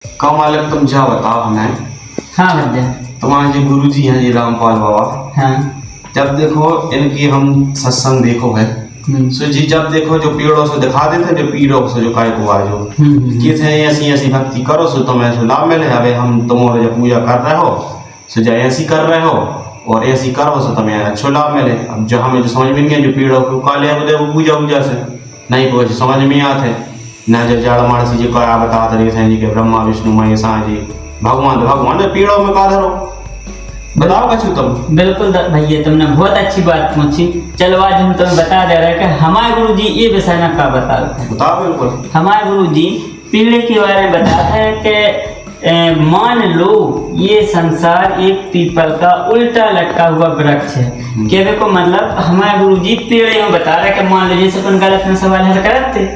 कम मालिक तुम जा बताओ हमें। हाँ भैया। तुम्हारे जो गुरु जी हैं ये रामपाल बाबा, हाँ। जब देखो इनकी हम सत्संग देखो है सो जी, जब देखो जो पीड़ों से दिखा देते जो पीड़ों से जो काय को जो कि थे ऐसी ऐसी भक्ति करो सो तुम्हें सो लाभ मिले। अबे हम तुम्हारे जो पूजा कर रहे हो सो जो ऐसी कर रहे हो और ऐसी करो सो तुम्हें अच्छा लाभ मिले। अब जो हमें जो समझ में नहीं है जो पीड़ों को काले वो पूजा पूजा से नहीं कुछ समझ में आते न जो जड़ मानसी जी का बता तरीके से जी के ब्रह्मा विष्णु महेश जी भगवान भगवान पीड़ों में का धरो बताओ बच्चों तुम। बिल्कुल भैया, तुमने बहुत अच्छी बात पूछी। चलो आज हम तुम्हें बता दे रहे हैं कि हमारे गुरु जी ये विषय में क्या बताते हैं। बताओ बिल्कुल। हमारे गुरु जी पीड़े के बारे में बताते हैं कि मान लो ये संसार एक पीपल का उल्टा लटका हुआ वृक्ष है। कहने को मतलब हमारे गुरु जी पेड़े में बता रहे हैं कि मान लो जैसे अपन गलत में सवाल हल करते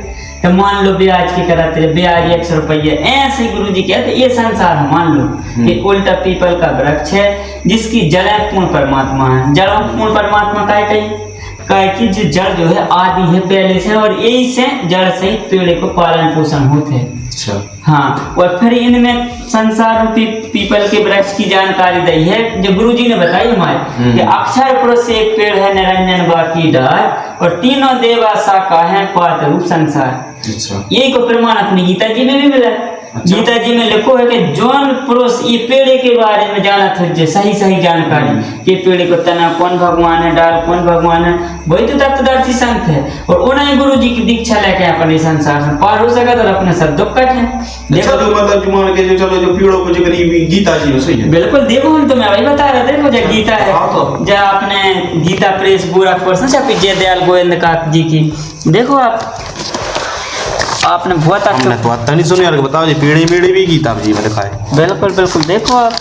तो मान लो ब्याज के कराते ब्याज 100 रुपये, ऐसे गुरु जी कहते ये संसार है। मान लो कि उल्टा पीपल का वृक्ष है जिसकी जड़ें पूर्ण परमात्मा है। जड़ों पूर्ण परमात्मा का है कि जो जड़ जो है आदि है पहले से, और यही से जड़ से ही पेड़ को पालन पोषण होते हैं। अच्छा। हाँ, और फिर इनमें संसार रूपी पीपल के वृक्ष की जानकारी दी है जो गुरु जी ने बताई हमारे कि अक्षर पुरुष से एक पेड़ है निरंजन बाकी डार और तीनों देवा शाखा है पात रूप संसार। अच्छा। यही को प्रमाण अपनी गीता जी में भी मिला। अच्छा। गीता जी में लिखो है कि जौन पुरुष ये पेड़ के बारे में जाना था सही सही जानकारी कि पेड़ को तना कौन भगवान है डाल कौन भगवान है वही तो तत्वदर्शी संत है। और उन्हें गुरु जी की दीक्षा लेके अपने संसार से पार हो सका तो अपने सब दुख कट है। देखो जो मतलब जो मान के जो चलो जो पीड़ों को जो गरीबी गीता जी में सही है। बिल्कुल, देखो हम तुम्हें वही बता रहे थे। देखो जो गीता है जो आपने गीता प्रेस बुरा कोर्स जय दयाल गोविंद का जी की देखो आपने बहुत हमने तो आता नहीं सुनी यार। बताओ जी पीढ़ी पीढ़ी भी गीता जी में लिखा है। बिल्कुल बिल्कुल, देखो आप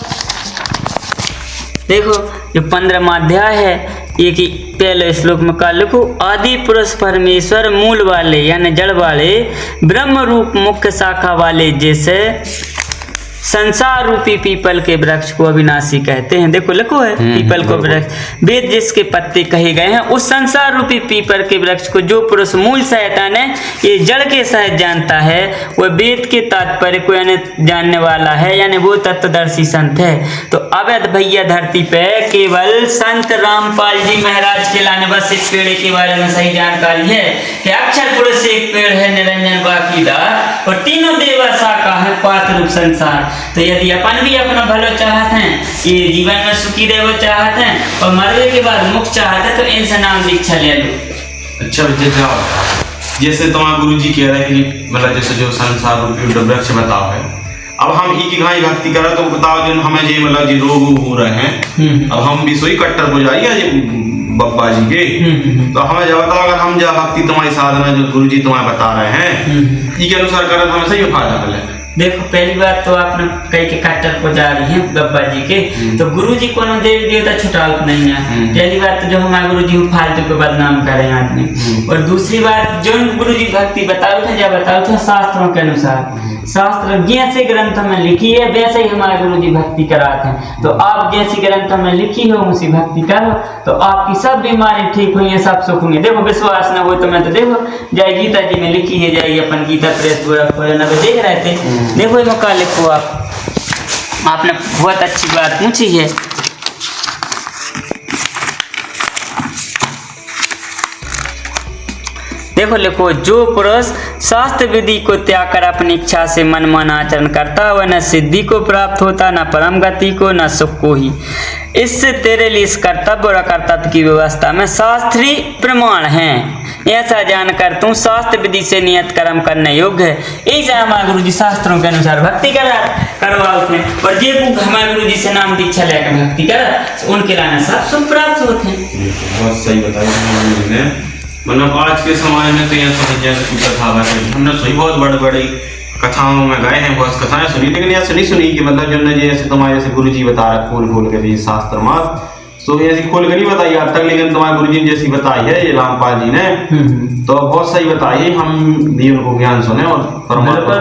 देखो जो 15वां अध्याय है एक ही पहले श्लोक में का लिखो आदि पुरुष परमेश्वर मूल वाले यानी जड़ वाले ब्रह्म रूप मुख्य शाखा वाले जैसे संसार रूपी पीपल के वृक्ष को अविनाशी कहते हैं। देखो लिखो है पीपल को वृक्ष वेद जिसके पत्ते कहे गए हैं उस संसार रूपी पीपल के वृक्ष को जो पुरुष मूल सहितान है ये जड़ के सहित जानता है वह वेद के तात्पर्य को यानी जानने वाला है यानी वो तत्वदर्शी संत है। तो अवैध भैया धरती पे केवल संत रामपाल जी महाराज के लाने बस इस पेड़ के बारे में सही जानकारी है कि अक्षर पुरुष से एक पेड़ है निरंजन बाकीदार और तीनों देवा शाखा है पात रूप संसार। तो यदि अपन भी अपना भलो चाहते हैं ये जीवन में सुखी रहो चाहते हैं और मरने के बाद मुक्त चाहते हैं तो इनसे नाम दीक्षा ले लो। अच्छा बच्चे जाओ जैसे तुम्हारा गुरु जी कह रहे हैं कि मतलब जैसे जो संसार रूपी वृक्ष बताओ है। अब हम एक ही भक्ति करें तो बताओ जो हमें जो मतलब जो रोग हो रहे हैं अब हम भी सोई कट्टर पुजारी है बप्पा जी के। तो हमें जब बताओ अगर हम जब भक्ति तुम्हारी साधना जो गुरु जी तुम्हें बता रहे हैं इसके अनुसार करें तो हमें सही फायदा मिले। देखो पहली बात तो आपने कई के कट्टर को जा रही है बब्बा जी के तो गुरु जी को देवी देवता छुटाल नहीं है। पहली बात तो जो हमारे गुरु जी फालतू को बदनाम करें आदमी। और दूसरी बात जो गुरु जी भक्ति बताओ थे जब बताओ थे शास्त्रों के अनुसार शास्त्र जैसे ग्रंथों में लिखी है वैसे ही हमारे गुरु जी भक्ति कराते हैं। तो आप जैसी ग्रंथों में लिखी हो उसी भक्ति करो तो आपकी सब बीमारी ठीक हुई है सब सुख होंगे। देखो विश्वास न हो तो मैं तो देखो जय गीता जी में लिखी है जाएगी अपन गीता प्रेस बुरा देख रहे थे। देखो ये मौका लिखो आपने बहुत अच्छी बात पूछी है। देखो लिखो जो पुरुष शास्त्र विधि को त्याग कर अपनी इच्छा से मन आचरण करता वह न सिद्धि को प्राप्त होता न परम गति को न सुख को ही। इससे तेरे लिए इस कर्तव्य और अकर्तव्य की व्यवस्था में शास्त्रीय प्रमाण हैं। ऐसा जानकर तू शास्त्र विधि से नियत कर्म करने योग्य है। यही से हमारे गुरु जी शास्त्रों के अनुसार भक्ति करवाते हैं और जे हमारे गुरु जी से नाम दीक्षा लेकर भक्ति कर उनके लाने सब सुख प्राप्त होते हैं। बहुत सही बताया मतलब आज के समय में तो यहाँ समझ जैसे कथा हमने सही बहुत बड़े बड़े कथाओं में गए हैं बहुत कथाएं सुनी लेकिन यहाँ सुनी कि मतलब जो जैसे तुम्हारे जैसे गुरु जी बता रहे खोल के भी शास्त्र मत तो ऐसी खोल कर नहीं बताई आज तक लेकिन तुम्हारे गुरु जी ने जैसी बताई है ये रामपाल जी ने तो बहुत सही बताई। हम भी उनको ज्ञान सुने और परमात्मा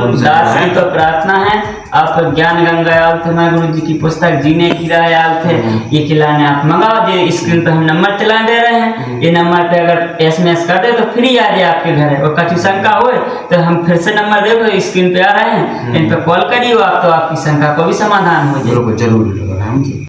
तो प्रार्थना है आप ज्ञान गंगा आल थे, मैं गुरु जी की पुस्तक जीने की राह आल थे, ये खिलाने आप मंगाओ। जो स्क्रीन पे हम नंबर चला दे रहे हैं, ये नंबर पे अगर SMS कर दे तो फ्री आ जाए आपके घर है। और कछु शंका हो तो हम फिर से नंबर देखो स्क्रीन पे आ रहे हैं, इन पे कॉल करिए आप, तो आपकी शंका को भी समाधान हो जाए। जरूर